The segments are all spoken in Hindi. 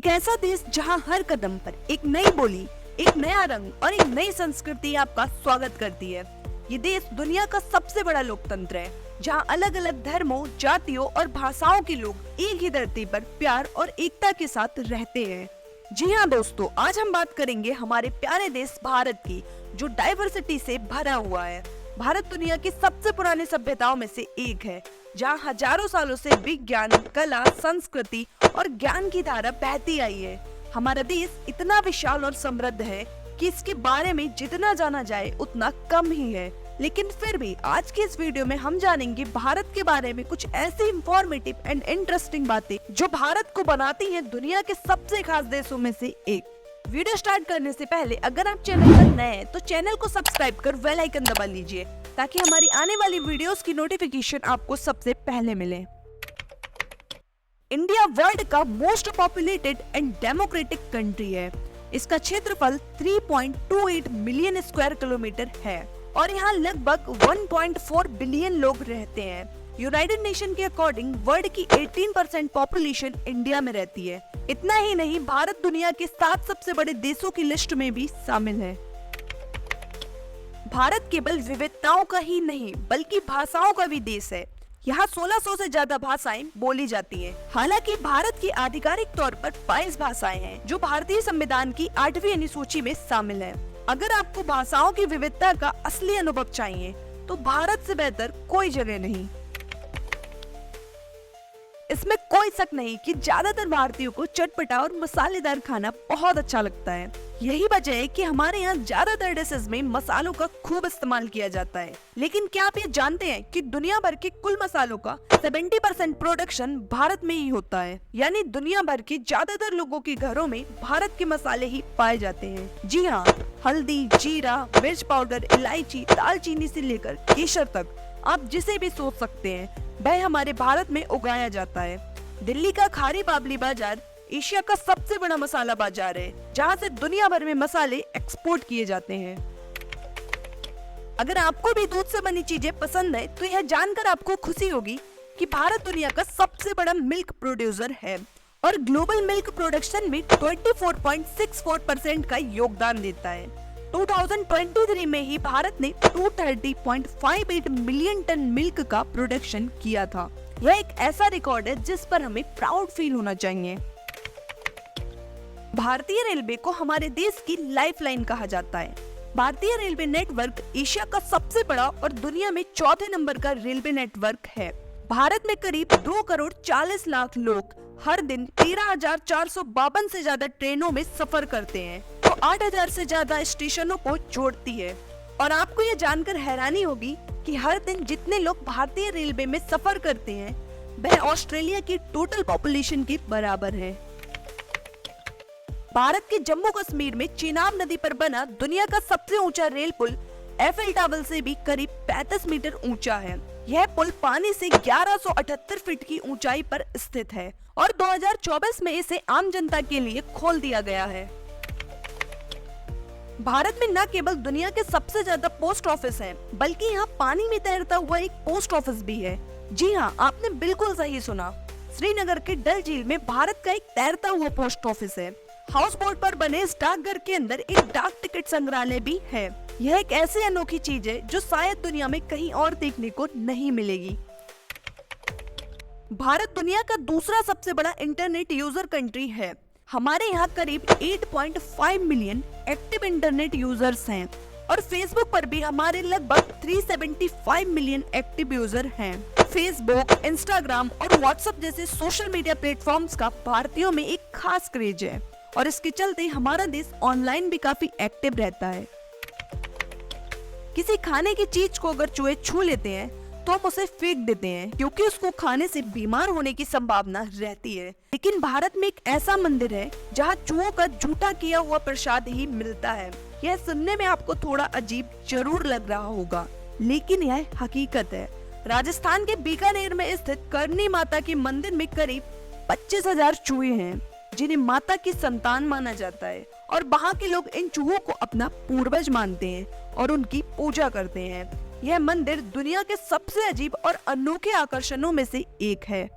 एक ऐसा देश जहां हर कदम पर एक नई बोली, एक नया रंग और एक नई संस्कृति आपका स्वागत करती है। ये देश दुनिया का सबसे बड़ा लोकतंत्र है, जहां अलग अलग धर्मों, जातियों और भाषाओं के लोग एक ही धरती पर प्यार और एकता के साथ रहते हैं। जी हाँ दोस्तों, आज हम बात करेंगे हमारे प्यारे देश भारत की, जो डाइवर्सिटी से भरा हुआ है। भारत दुनिया की सबसे पुरानी सभ्यताओं में से एक है, जहाँ हजारों सालों से विज्ञान, कला, संस्कृति और ज्ञान की धारा बहती आई है। हमारा देश इतना विशाल और समृद्ध है कि इसके बारे में जितना जाना जाए उतना कम ही है। लेकिन फिर भी आज की इस वीडियो में हम जानेंगे भारत के बारे में कुछ ऐसी इंफॉर्मेटिव एंड इंटरेस्टिंग बातें जो भारत को बनाती हैं दुनिया के सबसे खास देशों में से एक। वीडियो स्टार्ट करने से पहले अगर आप चैनल पर नए हैं तो चैनल को सब्सक्राइब कर बेल आइकन दबा लीजिए, ताकि हमारी आने वाली वीडियोस की नोटिफिकेशन आपको सबसे पहले मिले। इंडिया वर्ल्ड का most populated and democratic country है। इसका क्षेत्रफल 3.28 मिलियन स्क्वायर किलोमीटर है और यहाँ लगभग 1.4 बिलियन लोग रहते हैं। यूनाइटेड नेशन के अकॉर्डिंग वर्ल्ड की 18% पॉपुलेशन इंडिया में रहती है। इतना ही नहीं, भारत दुनिया के 7 सबसे बड़े देशों की लिस्ट में भी शामिल है। भारत केवल विविधताओं का ही नहीं बल्कि भाषाओं का भी देश है। यहाँ 1600 से ज्यादा भाषाएं बोली जाती हैं। हालांकि भारत की आधिकारिक तौर पर 22 भाषाएं हैं, जो भारतीय संविधान की 8वीं अनुसूची में शामिल है। अगर आपको भाषाओं की विविधता का असली अनुभव चाहिए तो भारत से बेहतर कोई जगह नहीं। इसमें कोई शक नहीं कि ज्यादातर भारतीयों को चटपटा और मसालेदार खाना बहुत अच्छा लगता है। यही वजह है कि हमारे यहाँ ज्यादातर डिशेस में मसालों का खूब इस्तेमाल किया जाता है। लेकिन क्या आप ये जानते हैं कि दुनिया भर के कुल मसालों का 70% प्रोडक्शन भारत में ही होता है। यानी दुनिया भर के ज्यादातर लोगों के घरों में भारत के मसाले ही पाए जाते हैं। जी हाँ, हल्दी, जीरा, मिर्च पाउडर, इलायची, दालचीनी से लेकर केसर तक आप जिसे भी सोच सकते हैं वह हमारे भारत में उगाया जाता है। दिल्ली का खारी बाबली बाजार एशिया का सबसे बड़ा मसाला बाजार है, जहां से दुनिया भर में मसाले एक्सपोर्ट किए जाते हैं। अगर आपको भी दूध से बनी चीजें पसंद है तो यह जानकर आपको खुशी होगी कि भारत दुनिया का सबसे बड़ा मिल्क प्रोड्यूसर है और ग्लोबल मिल्क प्रोडक्शन में 24.64% का योगदान देता है। 2023 में ही भारत ने 230.58 मिलियन टन मिल्क का प्रोडक्शन किया था। यह एक ऐसा रिकॉर्ड है जिस पर हमें प्राउड फील होना चाहिए। भारतीय रेलवे को हमारे देश की लाइफलाइन कहा जाता है। भारतीय रेलवे नेटवर्क एशिया का सबसे बड़ा और दुनिया में चौथे नंबर का रेलवे नेटवर्क है। भारत में करीब 2 करोड़ 40 लाख लोग हर दिन 13,452 से ज्यादा ट्रेनों में सफर करते हैं, तो 8,000 से ज्यादा स्टेशनों को जोड़ती है। और आपको ये जानकर हैरानी होगी कि हर दिन जितने लोग भारतीय रेलवे में सफर करते हैं वह ऑस्ट्रेलिया की टोटल पॉपुलेशन के बराबर है। भारत के जम्मू कश्मीर में चेनाब नदी पर बना दुनिया का सबसे ऊंचा रेल पुल एफिल टावर से भी करीब 35 मीटर ऊंचा है। यह पुल पानी से 1178 फीट की ऊंचाई पर स्थित है और 2024 में इसे आम जनता के लिए खोल दिया गया है। भारत में न केवल दुनिया के सबसे ज्यादा पोस्ट ऑफिस हैं, बल्कि यहाँ पानी में तैरता हुआ एक पोस्ट ऑफिस भी है। जी हाँ, आपने बिल्कुल सही सुना। श्रीनगर के डल झील में भारत का एक तैरता हुआ पोस्ट ऑफिस है। हाउस बोट पर बने इस डाकघर के अंदर एक डाक टिकट संग्रहालय भी है। यह एक ऐसी अनोखी चीज है जो शायद दुनिया में कहीं और देखने को नहीं मिलेगी। भारत दुनिया का दूसरा सबसे बड़ा इंटरनेट यूजर कंट्री है। हमारे यहाँ करीब 8.5 मिलियन एक्टिव इंटरनेट यूजर्स हैं और फेसबुक पर भी हमारे लगभग 375 मिलियन एक्टिव यूजर हैं। फेसबुक, इंस्टाग्राम और व्हाट्सएप जैसे सोशल मीडिया प्लेटफॉर्म्स का भारतीयों में एक खास क्रेज है और इसके चलते हमारा देश ऑनलाइन भी काफी एक्टिव रहता है। किसी खाने की चीज को अगर चूहे छू लेते हैं तो हम उसे फेंक देते हैं, क्योंकि उसको खाने से बीमार होने की संभावना रहती है। लेकिन भारत में एक ऐसा मंदिर है जहाँ चूहों का जूठा किया हुआ प्रसाद ही मिलता है। यह सुनने में आपको थोड़ा अजीब जरूर लग रहा होगा, लेकिन यह हकीकत है। राजस्थान के बीकानेर में स्थित करनी माता के मंदिर में करीब 25,000 चूहे हैं, जिन्हें माता की संतान माना जाता है और वहाँ के लोग इन चूहों को अपना पूर्वज मानते हैं और उनकी पूजा करते हैं। यह मंदिर दुनिया के सबसे अजीब और अनोखे आकर्षणों में से एक है।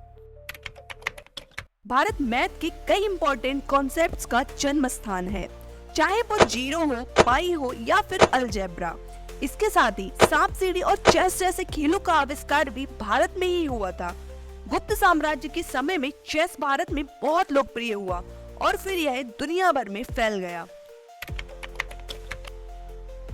भारत मैथ के कई इंपॉर्टेंट कॉन्सेप्ट्स का जन्म स्थान है, चाहे वो जीरो हो, पाई हो या फिर अलजेब्रा। इसके साथ ही सांप सीढ़ी और चेस जैसे खेलों का आविष्कार भी भारत में ही हुआ था। गुप्त साम्राज्य के समय में चेस भारत में बहुत लोकप्रिय हुआ और फिर यह दुनिया भर में फैल गया।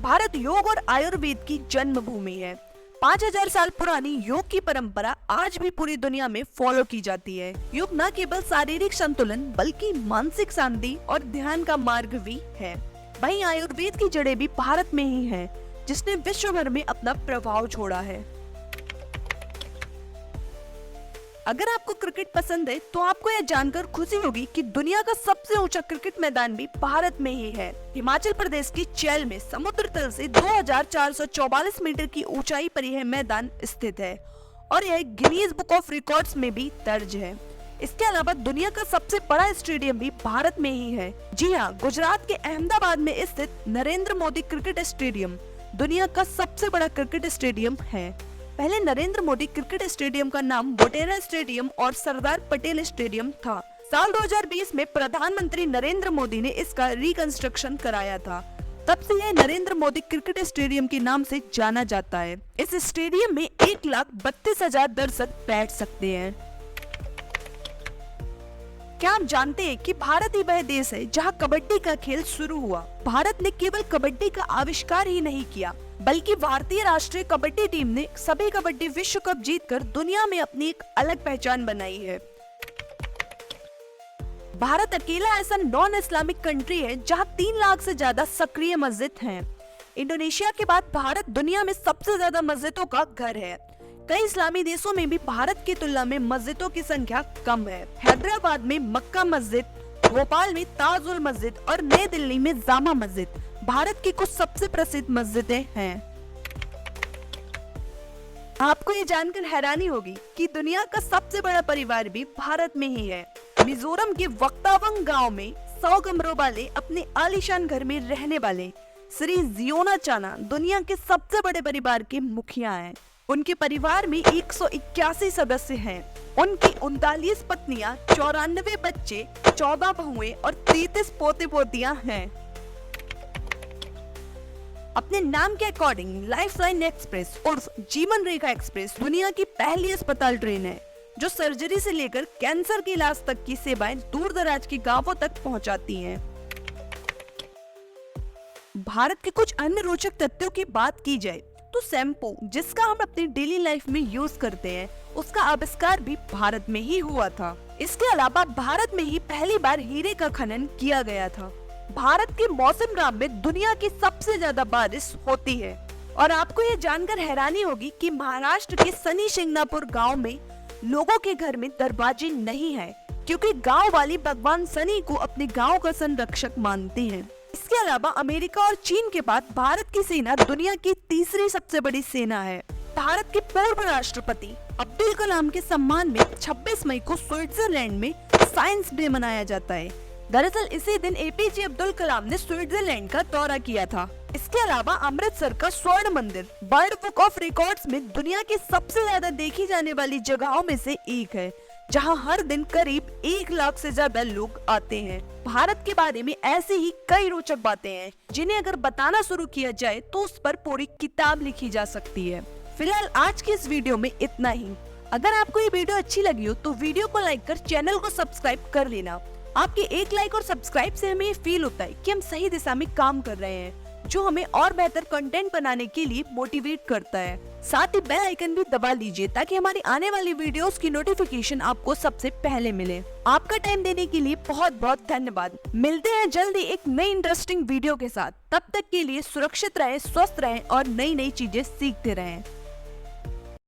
भारत योग और आयुर्वेद की जन्मभूमि है। 5000 साल पुरानी योग की परंपरा आज भी पूरी दुनिया में फॉलो की जाती है। योग न केवल शारीरिक संतुलन बल्कि मानसिक शांति और ध्यान का मार्ग भी है। वहीं आयुर्वेद की जड़ें भी भारत में ही है, जिसने विश्व भर में अपना प्रभाव छोड़ा है। अगर आपको क्रिकेट पसंद है तो आपको यह जानकर खुशी होगी कि दुनिया का सबसे ऊंचा क्रिकेट मैदान भी भारत में ही है। हिमाचल प्रदेश की चैल में समुद्र तल से 2444 मीटर की ऊंचाई पर यह मैदान स्थित है और यह गिनीज बुक ऑफ रिकॉर्ड्स में भी दर्ज है। इसके अलावा दुनिया का सबसे बड़ा स्टेडियम भी भारत में ही है। जी हाँ, गुजरात के अहमदाबाद में स्थित नरेंद्र मोदी क्रिकेट स्टेडियम दुनिया का सबसे बड़ा क्रिकेट स्टेडियम है। पहले नरेंद्र मोदी क्रिकेट स्टेडियम का नाम मोटेरा स्टेडियम और सरदार पटेल स्टेडियम था। साल 2020 में प्रधानमंत्री नरेंद्र मोदी ने इसका रिकंस्ट्रक्शन कराया था। तब से यह नरेंद्र मोदी क्रिकेट स्टेडियम के नाम से जाना जाता है। इस स्टेडियम में 1,32,000 दर्शक बैठ सकते हैं। क्या आप जानते हैं कि भारत ही वह देश है जहां कबड्डी का खेल शुरू हुआ। भारत ने केवल कबड्डी का आविष्कार ही नहीं किया, बल्कि भारतीय राष्ट्रीय कबड्डी टीम ने सभी कबड्डी विश्व कप जीतकर दुनिया में अपनी एक अलग पहचान बनाई है। भारत अकेला ऐसा नॉन इस्लामिक कंट्री है जहां 3 लाख से ज्यादा सक्रिय मस्जिद हैं। इंडोनेशिया के बाद भारत दुनिया में सबसे ज्यादा मस्जिदों का घर है। कई इस्लामी देशों में भी भारत की तुलना में मस्जिदों की संख्या कम है। हैदराबाद में मक्का मस्जिद, भोपाल में ताजुल मस्जिद और नई दिल्ली में जामा मस्जिद भारत की कुछ सबसे प्रसिद्ध मस्जिदें हैं। आपको ये जानकर हैरानी होगी कि दुनिया का सबसे बड़ा परिवार भी भारत में ही है। मिजोरम के वक्तावंग गांव में 100 कमरों वाले अपने आलीशान घर में रहने वाले श्री जियोना चाना दुनिया के सबसे बड़े परिवार के मुखिया हैं। उनके परिवार में 181 सदस्य हैं। उनकी 39 पत्नियां, 94 बच्चे, 14 बहुएं और 33 पोते पोतियां हैं। अपने नाम के अकॉर्डिंग लाइफलाइन एक्सप्रेस उर्फ जीवन रेखा एक्सप्रेस दुनिया की पहली अस्पताल ट्रेन है जो सर्जरी से लेकर कैंसर के इलाज तक की सेवाएं दूर दराज के गांवों तक पहुंचाती हैं। भारत के कुछ अन्य रोचक तथ्यों की बात की जाए तो शैम्पू, जिसका हम अपनी डेली लाइफ में यूज करते हैं, उसका आविष्कार भी भारत में ही हुआ था। इसके अलावा भारत में ही पहली बार हीरे का खनन किया गया था। भारत के मौसम में दुनिया की सबसे ज्यादा बारिश होती है। और आपको ये जानकर हैरानी होगी कि महाराष्ट्र के शनि शिंगणापुर गांव में लोगों के घर में दरवाजे नहीं है, क्योंकि गांव वाली भगवान शनि को अपने गांव का संरक्षक मानती हैं। इसके अलावा अमेरिका और चीन के बाद भारत की सेना दुनिया की तीसरी सबसे बड़ी सेना है। भारत के पूर्व राष्ट्रपति अब्दुल कलाम के सम्मान में 26 मई को स्विट्जरलैंड में साइंस डे मनाया जाता है। दरअसल इसी दिन एपीजे अब्दुल कलाम ने स्विट्जरलैंड का दौरा किया था। इसके अलावा अमृतसर का स्वर्ण मंदिर वर्ल्ड बुक ऑफ रिकॉर्ड्स में दुनिया की सबसे ज्यादा देखी जाने वाली जगहों में से एक है, जहां हर दिन करीब 1 लाख से ज्यादा लोग आते हैं। भारत के बारे में ऐसी ही कई रोचक बातें हैं जिन्हें अगर बताना शुरू किया जाए तो उस पर पूरी किताब लिखी जा सकती है। फिलहाल आज की इस वीडियो में इतना ही। अगर आपको ये वीडियो अच्छी लगी हो तो वीडियो को लाइक कर चैनल को सब्सक्राइब कर लेना। आपके एक लाइक और सब्सक्राइब से हमें ये फील होता है कि हम सही दिशा में काम कर रहे हैं, जो हमें और बेहतर कंटेंट बनाने के लिए मोटिवेट करता है। साथ ही बेल आइकन भी दबा लीजिए ताकि हमारी आने वाली वीडियोस की नोटिफिकेशन आपको सबसे पहले मिले। आपका टाइम देने के लिए बहुत बहुत धन्यवाद। मिलते हैं जल्दी एक नई इंटरेस्टिंग वीडियो के साथ। तब तक के लिए सुरक्षित रहें, स्वस्थ रहें और नई नई चीजें सीखते रहें।